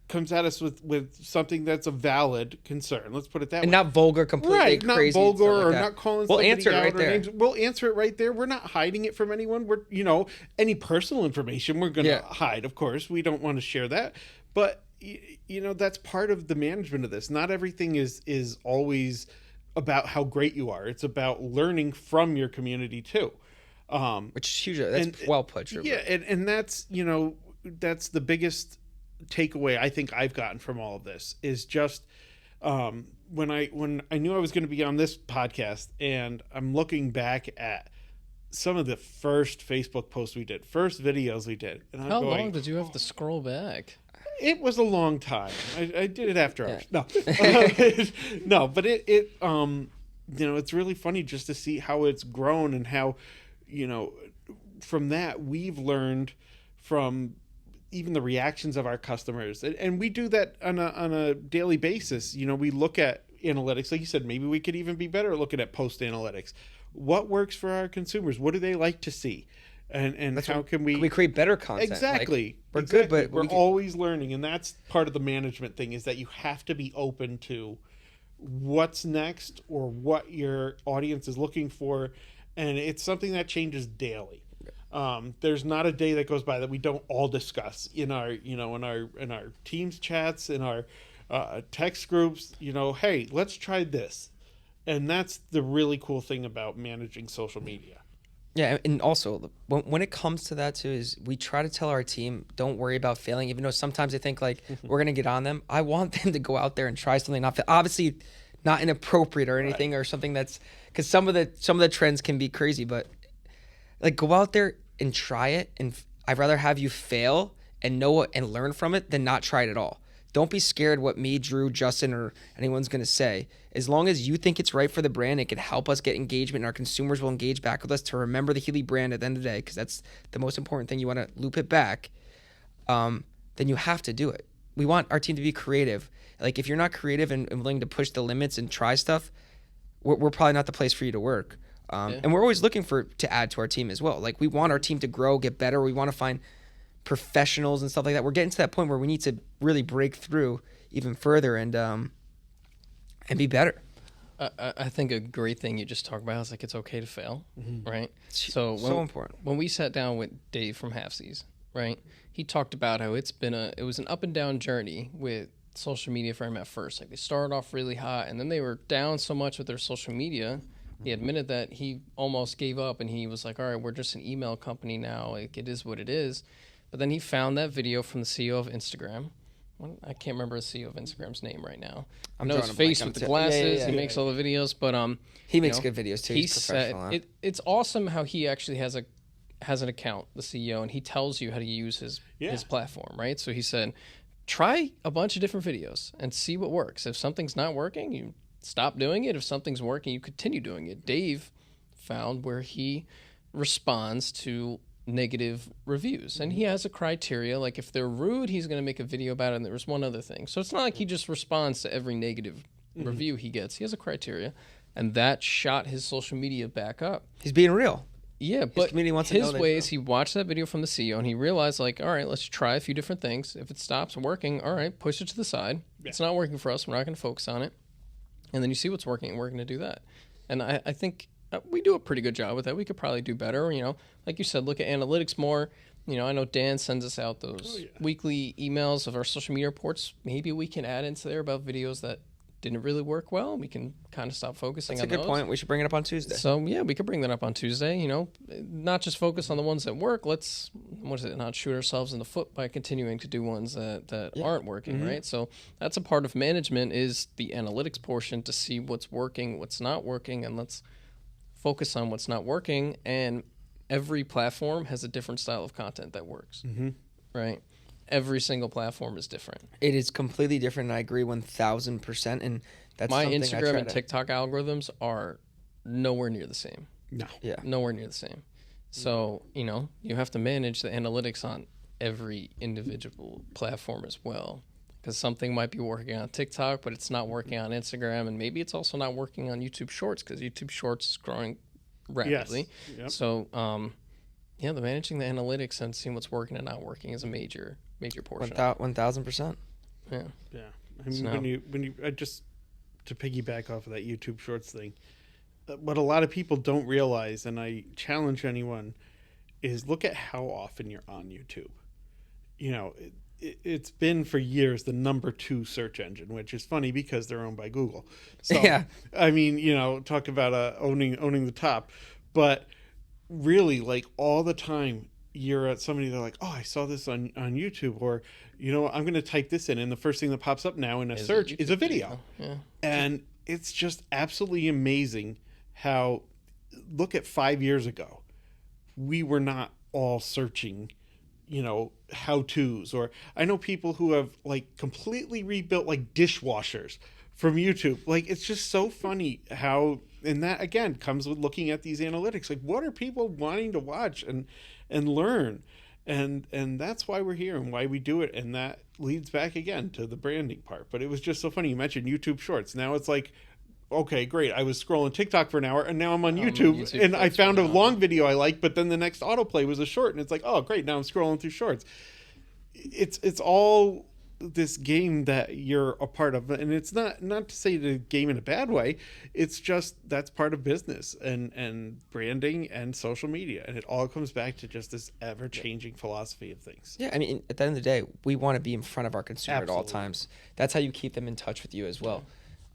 comes at us with something that's a valid concern, let's put it that way. And not vulgar, completely crazy. Not vulgar like or that. not calling we'll somebody answer it out right or there. names. We'll answer it right there. We're not hiding it from anyone. We're, any personal information we're going to hide, of course. We don't want to share that. But, that's part of the management of this. Not everything is always about how great you are. It's about learning from your community too. Which is huge. That's well put. True. Yeah, and that's that's the biggest takeaway I think I've gotten from all of this is just when I knew I was going to be on this podcast, and I'm looking back at some of the first Facebook posts we did, first videos we did, and how long did you have to scroll back? It was a long time. I did it after hours. No, no, but it's really funny just to see how it's grown and how, from that we've learned from even the reactions of our customers, and we do that on a daily basis. We look at analytics, like you said. Maybe we could even be better at looking at post analytics. What works for our consumers? What do they like to see? And how can we create better content? Exactly. We're good, but we're always learning, and that's part of the management thing, is that you have to be open to what's next or what your audience is looking for, and it's something that changes daily. There's not a day that goes by that we don't all discuss in our Teams chats, in our text groups. Hey, let's try this, and that's the really cool thing about managing social media. Yeah, and also when it comes to that too, is we try to tell our team, don't worry about failing, even though sometimes they think like we're gonna get on them. I want them to go out there and try something obviously not inappropriate or anything, or something that's, because some of the trends can be crazy, but like go out there and try it. And I'd rather have you fail and know it and learn from it than not try it at all. Don't be scared what me, Drew, Justin, or anyone's going to say. As long as you think it's right for the brand, it can help us get engagement, and our consumers will engage back with us to remember the Healey brand at the end of the day, because that's the most important thing. You want to loop it back, then you have to do it. We want our team to be creative. Like, if you're not creative and willing to push the limits and try stuff, we're probably not the place for you to work. And we're always looking to add to our team as well. Like, we want our team to grow, get better. We want to find professionals and stuff like that. We're getting to that point where we need to really break through even further and be better. I think a great thing you just talked about is like it's okay to fail, right? So important. When we sat down with Dave from Halfsies, right? He talked about how it was an up and down journey with social media for him at first. Like, they started off really hot, and then they were down so much with their social media. He admitted that he almost gave up, and he was like, all right, we're just an email company now. Like, it is what it is. But then he found that video from the CEO of Instagram. I can't remember the CEO of Instagram's name right now. I know his face with the glasses. He makes all the videos, but he makes good videos too. He's professional. It's awesome how he actually has an account, the CEO, and he tells you how to use his platform, right? So he said, try a bunch of different videos and see what works. If something's not working, you stop doing it. If something's working, you continue doing it. Dave found where he responds to negative reviews, and he has a criteria. Like, if they're rude, he's going to make a video about it. And there was one other thing, so it's not like he just responds to every negative review he gets. He has a criteria, and that shot his social media back up. He's being real. Yeah, but his ways, he watched that video from the CEO, and he realized, like, all right, let's try a few different things. If it stops working, all right, push it to the side. It's not working for us, we're not going to focus on it. And then you see what's working, and we're going to do that. And I think we do a pretty good job with that. We could probably do better. Like you said, look at analytics more. I know Dan sends us out those weekly emails of our social media reports. Maybe we can add into there about videos that didn't really work well. We can kind of stop focusing on those. That's a good point. We should bring it up on Tuesday. So, yeah, we could bring that up on Tuesday. Not just focus on the ones that work. Let's, not shoot ourselves in the foot by continuing to do ones that aren't working, right? So that's a part of management, is the analytics portion, to see what's working, what's not working, and let's focus on what's not working. And every platform has a different style of content that works, right? Every single platform is different. It is completely different, and I agree 1,000%. And that's my Instagram and TikTok algorithms are nowhere near the same. No. Yeah. Nowhere near the same. So, you have to manage the analytics on every individual platform as well. Because something might be working on TikTok, but it's not working on Instagram. And maybe it's also not working on YouTube Shorts, because YouTube Shorts is growing rapidly. Yes. Yep. So, the managing the analytics and seeing what's working and not working is a major portion. 1,000%. Yeah. Yeah. I mean, when you just to piggyback off of that YouTube Shorts thing, what a lot of people don't realize, and I challenge anyone, is look at how often you're on YouTube. It's been for years the number 2 search engine, which is funny because they're owned by Google. So, yeah. I mean, talk about owning the top, but really, like, all the time you're at somebody, they're like, oh, I saw this on YouTube, or I'm going to type this in, and the first thing that pops up now in a search is a video. Yeah. And it's just absolutely amazing how, look at 5 years ago, we were not all searching how-tos, or I know people who have like completely rebuilt like dishwashers from YouTube. Like, it's just so funny how, and that again comes with looking at these analytics. Like, what are people wanting to watch and learn? And that's why we're here and why we do it. And that leads back again to the branding part. But it was just so funny. You mentioned YouTube Shorts. Now it's like, okay, great. I was scrolling TikTok for an hour, and now I'm on YouTube, and I found a long video I like, but then the next autoplay was a short, and it's like, oh, great. Now I'm scrolling through shorts. It's all this game that you're a part of, and it's not to say the game in a bad way. It's just that's part of business and branding and social media, and it all comes back to just this ever-changing philosophy of things. Yeah, I mean, at the end of the day, we want to be in front of our consumer at all Absolutely. times. That's how you keep them in touch with you as well.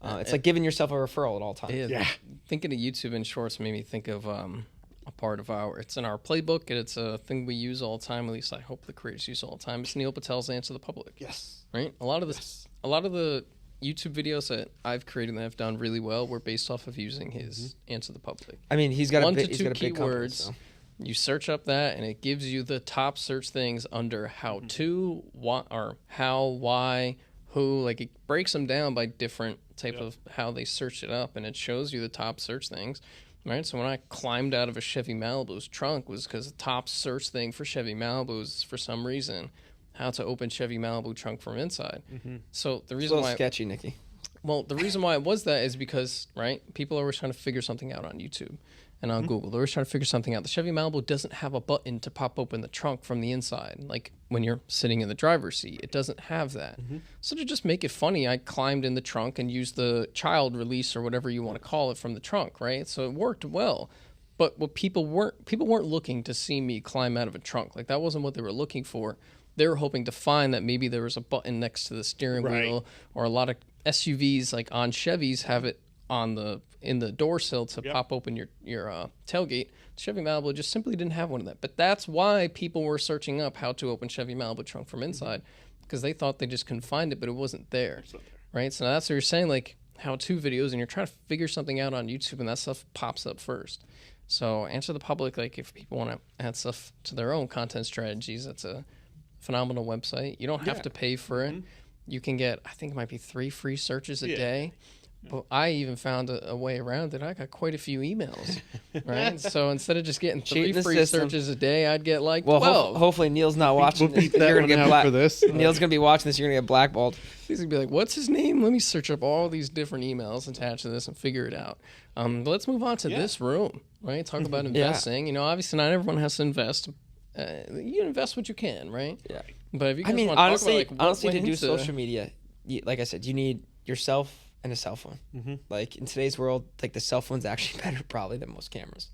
It's like giving yourself a referral at all times. Yeah. Thinking of YouTube and Shorts made me think of a part of it's in our playbook, and it's a thing we use all the time. At least I hope the creators use all the time. It's Neil Patel's Answer the Public. Yes. Right. A lot of the YouTube videos that I've created that have done really well were based off of using his Answer the Public. I mean, he's got 1 to he's 2 got a big company, keywords. so. You search up that, and it gives you the top search things under how to, what, or how, why, who. Like, it breaks them down by different type of how they searched it up, and it shows you the top search things. Right, so when I climbed out of a Chevy Malibu's trunk was because the top search thing for Chevy Malibu is, for some reason, how to open Chevy Malibu trunk from inside. So the It's a reason little why sketchy, Nicky. Well, the reason why it was that is because, right, people are always trying to figure something out on YouTube and on Google. They're always trying to figure something out. The Chevy Malibu doesn't have a button to pop open the trunk from the inside. Like when you're sitting in the driver's seat, it doesn't have that. So to just make it funny, I climbed in the trunk and used the child release or whatever you want to call it from the trunk, right? So it worked well. But what people weren't looking to see me climb out of a trunk. Like that wasn't what they were looking for. They were hoping to find that maybe there was a button next to the steering wheel, or a lot of SUVs like on Chevys have it in the door sill to pop open your tailgate. The Chevy Malibu just simply didn't have one of that. But that's why people were searching up how to open Chevy Malibu trunk from inside, because they thought they just couldn't find it, but it wasn't there, right? So that's what you're saying, like how-to videos, and you're trying to figure something out on YouTube, and that stuff pops up first. So answer the public, like if people want to add stuff to their own content strategies, that's a phenomenal website. You don't have to pay for it. You can get, I think it might be 3 free searches a day. But I even found a way around it. I got quite a few emails, right? So instead of just getting 3 free searches a day, I'd get like 12. Hopefully Neil's not watching this. You're going to get for this. Neil's going to be watching this. You're going to get blackballed. He's going to be like, what's his name? Let me search up all these different emails attached to this and figure it out. But let's move on to this room, right? Talk about investing. You know, obviously not everyone has to invest. You invest what you can, right? Yeah. But if you guys want to honestly, talk about, like, to do social media, like I said, you need yourself and a cell phone. Like in today's world, like the cell phone's actually better probably than most cameras.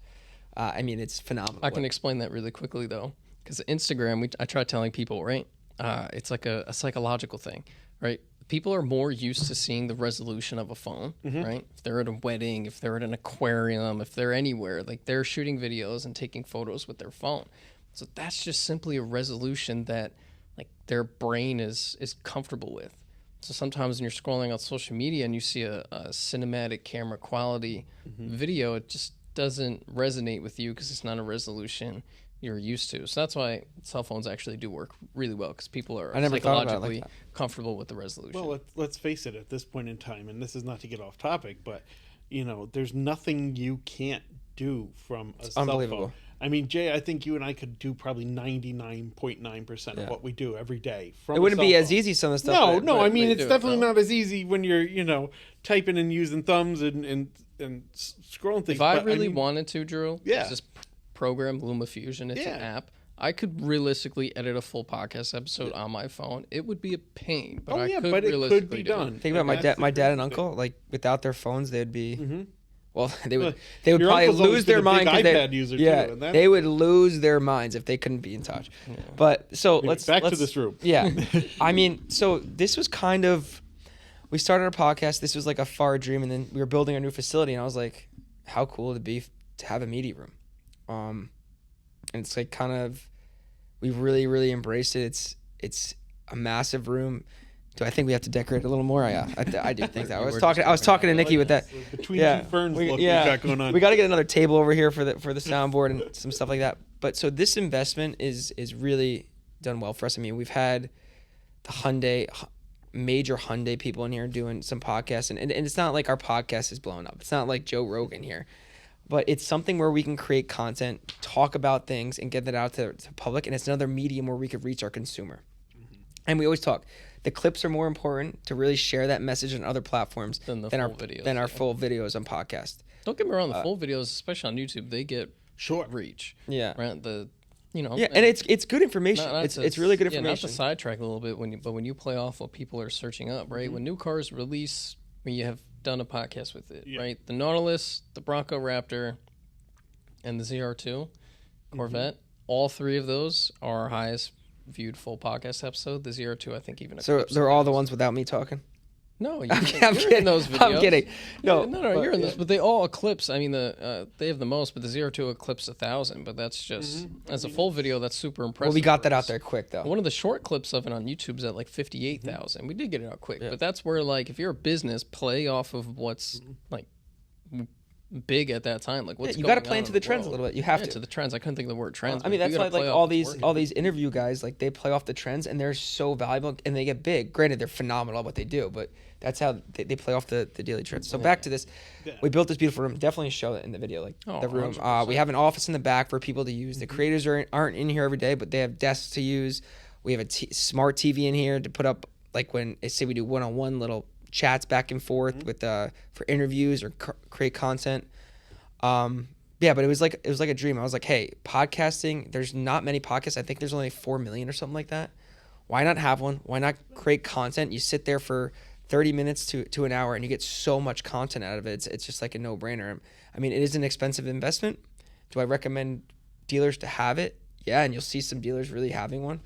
I mean, it's phenomenal. I can explain that really quickly though, because Instagram, I try telling people, right? It's like a psychological thing, right? People are more used to seeing the resolution of a phone, right? If they're at a wedding, if they're at an aquarium, if they're anywhere, like they're shooting videos and taking photos with their phone. So that's just simply a resolution that like their brain is comfortable with. So sometimes when you're scrolling on social media and you see a cinematic camera quality video, it just doesn't resonate with you because it's not a resolution you're used to. So that's why cell phones actually do work really well, because people are psychologically comfortable with the resolution. Well, let's face it, at this point in time, and this is not to get off topic, but you know, there's nothing you can't do from a cell phone. I mean, Jay, I think you and I could do probably 99.9% of what we do every day. It wouldn't be as easy some of the stuff. No. I mean, it's definitely not as easy when you're, typing and using thumbs and scrolling things. If I really wanted to, Drew, just program LumaFusion. It's an app. I could realistically edit a full podcast episode on my phone. It would be a pain, but it could be done. Think about my dad and uncle. Like without their phones, they'd be. Well, they would Your probably uncle's lose their mind. iPad user too, they would lose their minds if they couldn't be in touch. Yeah. But so let's to this room. Yeah, I mean, so this was kind of, we started our podcast. This was like a far dream, and then we were building our new facility, and I was like, how cool would it be to have a media room? And it's like kind of, we really, really embraced it. It's a massive room. Do I think we have to decorate a little more? I do think that. I was talking to Nicky with that. Between two ferns, we got going on. We got to get another table over here for the soundboard and some stuff like that. But so this investment is really done well for us. I mean, we've had the major Hyundai people in here doing some podcasts, and it's not like our podcast is blowing up. It's not like Joe Rogan here, but it's something where we can create content, talk about things, and get that out to public. And it's another medium where we could reach our consumer. And we always talk. The clips are more important to really share that message on other platforms than our full videos on podcast. Don't get me wrong, the full videos, especially on YouTube, they get short reach. Yeah. Right. And it's good information. It's really good information. Not to sidetrack a little bit, when you play off what people are searching up, right? When new cars release, when you have done a podcast with it, right? The Nautilus, the Bronco Raptor, and the ZR2 Corvette, all 3 of those are our highest viewed full podcast episode. The ZR2, I think, even. So they're all the ones without me talking? No, I'm kidding. In those videos. I'm kidding. No, you're in those, but they all eclipse. I mean, they have the most, but the ZR2 eclipsed 1,000. But that's just as a full video, that's super impressive. Well, we got that out there quick though. One of the short clips of it on YouTube is at like 58,000. We did get it out quick, but that's where, like, if you're a business, play off of what's like big at that time. Like, what's you got to play into the trends a little bit. You have to the trends. I couldn't think of the word trends. I mean, that's why like all these interview guys, like, they play off the trends and they're so valuable and they get big. Granted, they're phenomenal at what they do, but that's how they play off the daily trends. So back to this, we built this beautiful room. Definitely show it in the video, like the room. 100%. We have an office in the back for people to use. The creators aren't in here every day, but they have desks to use. We have a smart TV in here to put up, like, when say we do one-on-one little chats back and forth with for interviews or create content. Yeah, but it was like a dream. I was like, hey, podcasting. There's not many podcasts. I think there's only 4 million or something like that. Why not have one? Why not create content? You sit there for 30 minutes to an hour and you get so much content out of it. It's just like a no-brainer. I mean, it is an expensive investment. Do I recommend dealers to have it? Yeah, and you'll see some dealers really having one.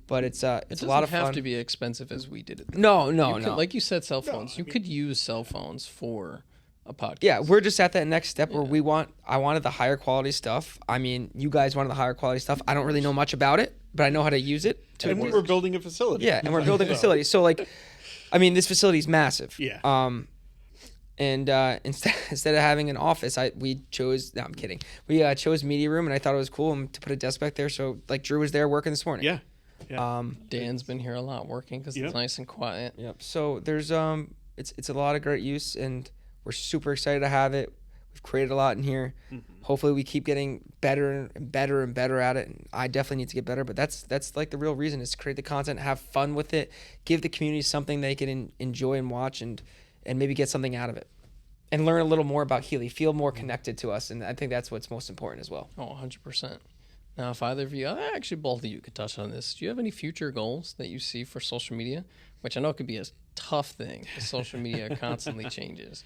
But it's a lot of fun. It doesn't have to be expensive as we did it. No. Like you said, cell phones. You could use cell phones for a podcast. Yeah, we're just at that next step where I wanted the higher quality stuff. I mean, you guys wanted the higher quality stuff. I don't really know much about it, but I know how to use it. And we were building a facility. Yeah, and we're building a facility. So like, I mean, this facility is massive. Yeah. And instead of having an office, we chose. No, I'm kidding. We chose media room, and I thought it was cool to put a desk back there. So like, Drew was there working this morning. Yeah. Dan's been here a lot working because it's nice and quiet. Yep. So there's it's a lot of great use, and we're super excited to have it. We've created a lot in here. Hopefully, we keep getting better and better and better at it. And I definitely need to get better. But that's like the real reason is to create the content, have fun with it, give the community something they can enjoy and watch, and maybe get something out of it, and learn a little more about Healey, feel more connected to us. And I think that's what's most important as well. Oh, 100%. Now, if either of you, actually both of you could touch on this, do you have any future goals that you see for social media? Which I know could be a tough thing because social media constantly changes.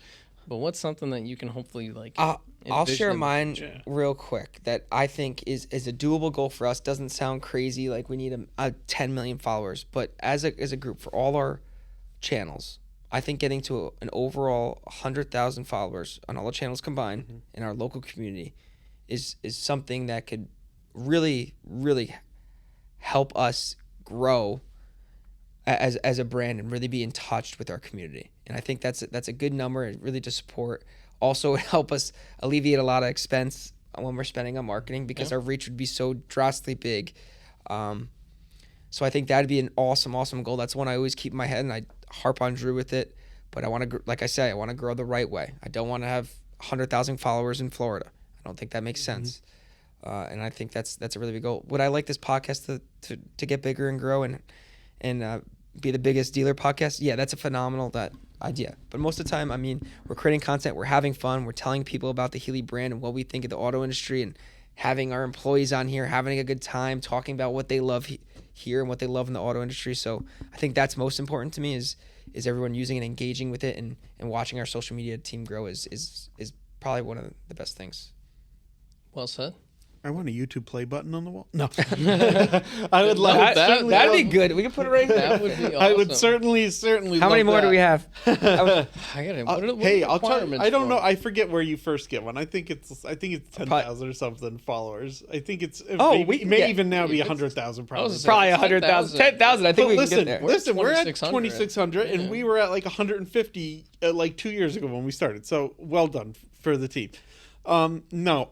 But what's something that you can hopefully I'll share mine real quick that I think is a doable goal for us. Doesn't sound crazy like we need a 10 million followers, but as a group for all our channels, I think getting to an overall 100,000 followers on all the channels combined in our local community is something that could really, really help us grow as a brand and really be in touch with our community. And I think that's a good number and really to support. Also help us alleviate a lot of expense when we're spending on marketing because our reach would be so drastically big. So I think that'd be an awesome goal. That's one I always keep in my head and I harp on Drew with it. But I want to, like I say, I want to grow the right way. I don't want to have 100,000 followers in Florida. I don't think that makes sense. And I think that's a really big goal. Would I like this podcast to get bigger and grow and be the biggest dealer podcast? Yeah, that's a phenomenal idea. But most of the time, I mean, we're creating content, we're having fun, we're telling people about the Healey brand and what we think of the auto industry and having our employees on here, having a good time, talking about what they love here and what they love in the auto industry. So I think that's most important to me is everyone using and engaging with it and watching our social media team grow is probably one of the best things. Well said. I want a YouTube play button on the wall. No, I would love that. That'd be good. We could put it right there. That would be awesome. I would certainly. How many more do we have? I gotta. I'll tell you. I don't know. I forget where you first get one. I think it's 10,000 or something followers. I think it's. It may even now be 100,000. Probably 100,000, 10,000. I think we can get there. Listen, we're at 2,600, and we were at like 150 like 2 years ago when we started. So well done for the team. No,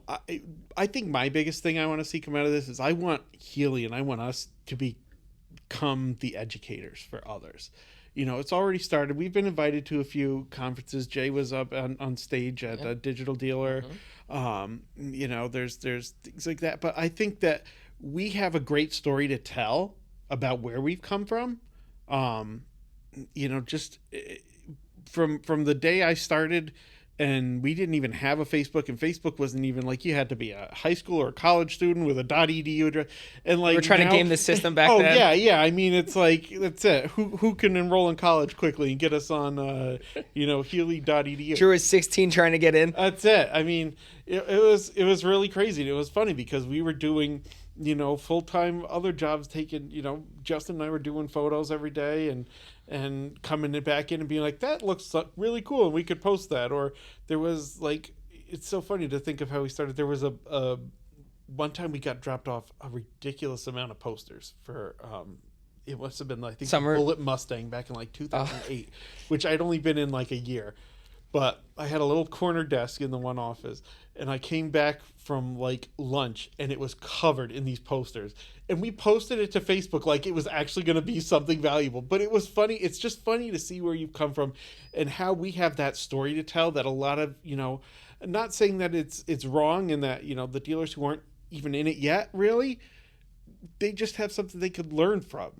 I think my biggest thing I want to see come out of this is I want Healey and I want us to become the educators for others. You know, it's already started. We've been invited to a few conferences. Jay was up on stage at a Digital Dealer. You know, there's things like that. But I think that we have a great story to tell about where we've come from. You know, just from the day I started. And we didn't even have a Facebook, and Facebook wasn't even like you had to be a high school or a college student with a .edu address. And like we're trying to game the system back then. Oh yeah. I mean, it's like that's it. Who can enroll in college quickly and get us on, Healey.edu? Drew is 16 trying to get in. That's it. I mean, it was really crazy. And it was funny because we were doing, full-time other jobs, Justin and I were doing photos every day and coming back in and being like, that looks really cool and we could post that. Or there was like, it's so funny to think of how we started. There was a one time we got dropped off a ridiculous amount of posters for it must have been I think Summer. the Bullet Mustang back in like 2008, which I'd only been in like a year. But I had a little corner desk in the one office, and I came back from like lunch, and it was covered in these posters. And we posted it to Facebook like it was actually going to be something valuable. But it was funny. It's just funny to see where you've come from and how we have that story to tell that a lot of, not saying that it's wrong and that, the dealers who aren't even in it yet, really, they just have something they could learn from,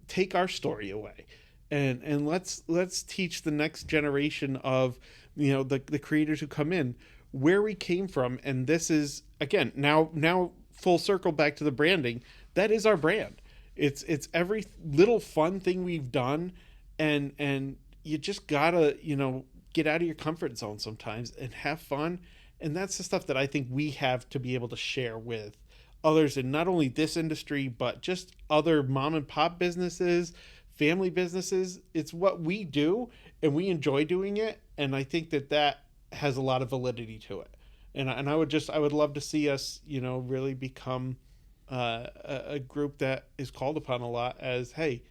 take our story away. and let's teach the next generation of, you know, the creators who come in where we came from. And this is, again, now full circle back to the branding. That is our brand. It's every little fun thing we've done, and you just gotta, you know, get out of your comfort zone sometimes and have fun. And that's the stuff that I think we have to be able to share with others in not only this industry, but just other mom and pop businesses, family businesses. It's what we do, and we enjoy doing it. And I think that has a lot of validity to it. And I would love to see us, you know, really become a group that is called upon a lot as, hey,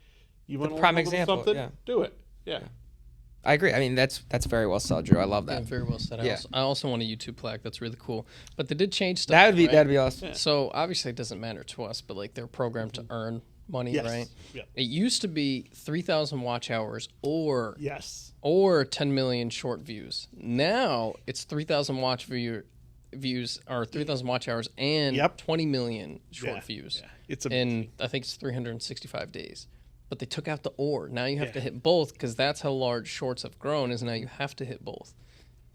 you want to prime learn a little example, something? yeah. Do it. Yeah. I agree. I mean, that's very well said, Drew. I love that. Yeah, very well said. Yeah. I also want a YouTube plaque. That's really cool. But they did change stuff. That'd right? be awesome. So obviously it doesn't matter to us, but like they're programmed to earn money, Yes. right? Yeah. It used to be 3,000 watch hours or Yes. 10 million short views. Now it's 3,000 views or 3,000 watch hours and Yep. 20 million short Yeah. views. Yeah. It's a in I think it's 365 days. But they took out the or. Now you have Yeah. to hit both because that's how large shorts have grown. Is now you have to hit both.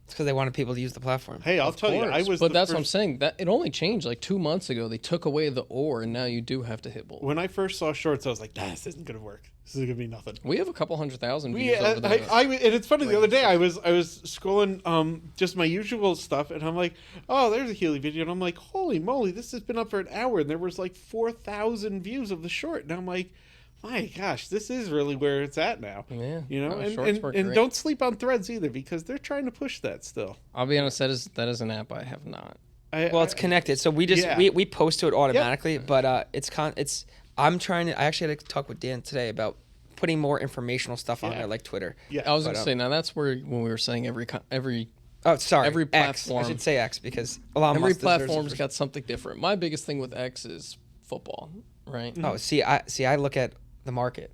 It's because they wanted people to use the platform. Hey, I'll tell you, I was. But the that's what I'm first- saying. That it only changed like 2 months ago. They took away the or, and now you do have to hit both. When I first saw shorts, I was like, this isn't gonna work. This is gonna be nothing. We have a couple 100,000 views Yeah, over the and it's funny. The other day, I was scrolling just my usual stuff, and I'm like, oh, there's a Healey video, and I'm like, holy moly, this has been up for an hour, and there was like 4,000 views of the short, and I'm like, my gosh, this is really where it's at now. Yeah. You know, No, shorts work and great. don't sleep on Threads either, because they're trying to push that still. I'll be honest. That is an app I have not. Well, it's connected, so we just Yeah. we post to it automatically. But I'm trying to. I actually had to talk with Dan today about putting more informational stuff on Yeah. there, like Twitter. Yeah. I was But, gonna say now that's where when we were saying every Oh, sorry. Every X. platform. I should say X because Elon every Musk deserves it platform's for- got something different. My biggest thing with X is football, right? Oh, I look at the market.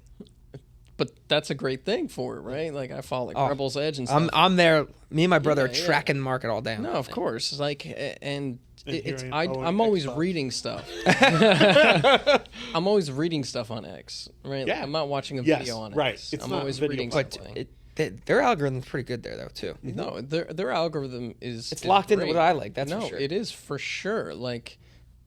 But that's a great thing for it, right? Like I follow like Rebels Edge and stuff. I'm there. Me and my brother Yeah, are yeah. tracking the market all day. No, of course. Like, and here it's I am following I'm always Xbox. reading stuff. I'm always reading stuff on X, right? Like, Yeah. I'm not watching a Yes, video on right. X. It's I'm not always video reading But something. their algorithm's pretty good there though too. No, their algorithm is It's locked into great. what I like. That's no, for sure. it is for sure. Like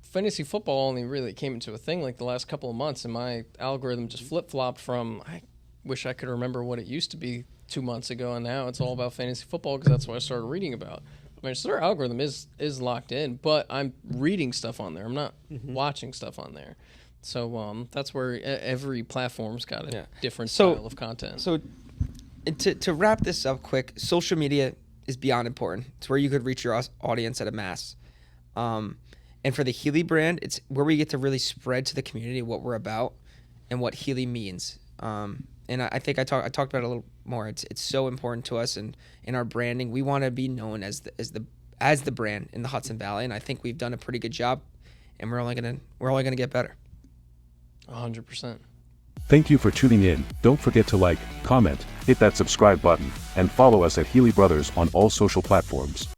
fantasy football only really came into a thing like the last couple of months, and my algorithm just flip flopped from. I wish I could remember what it used to be 2 months ago, and now it's all about fantasy football because that's what I started reading about. I mean, so their algorithm is locked in, but I'm reading stuff on there. I'm not watching stuff on there. So that's where every platform's got a different style of content. So to wrap this up quick, social media is beyond important. It's where you could reach your audience at a mass. And for the Healey brand, it's where we get to really spread to the community what we're about and what Healey means. And I think I talked about it a little more. It's so important to us and in our branding. We want to be known as the brand in the Hudson Valley, and I think we've done a pretty good job. And we're only gonna get better. 100%. Thank you for tuning in. Don't forget to like, comment, hit that subscribe button, and follow us at Healey Brothers on all social platforms.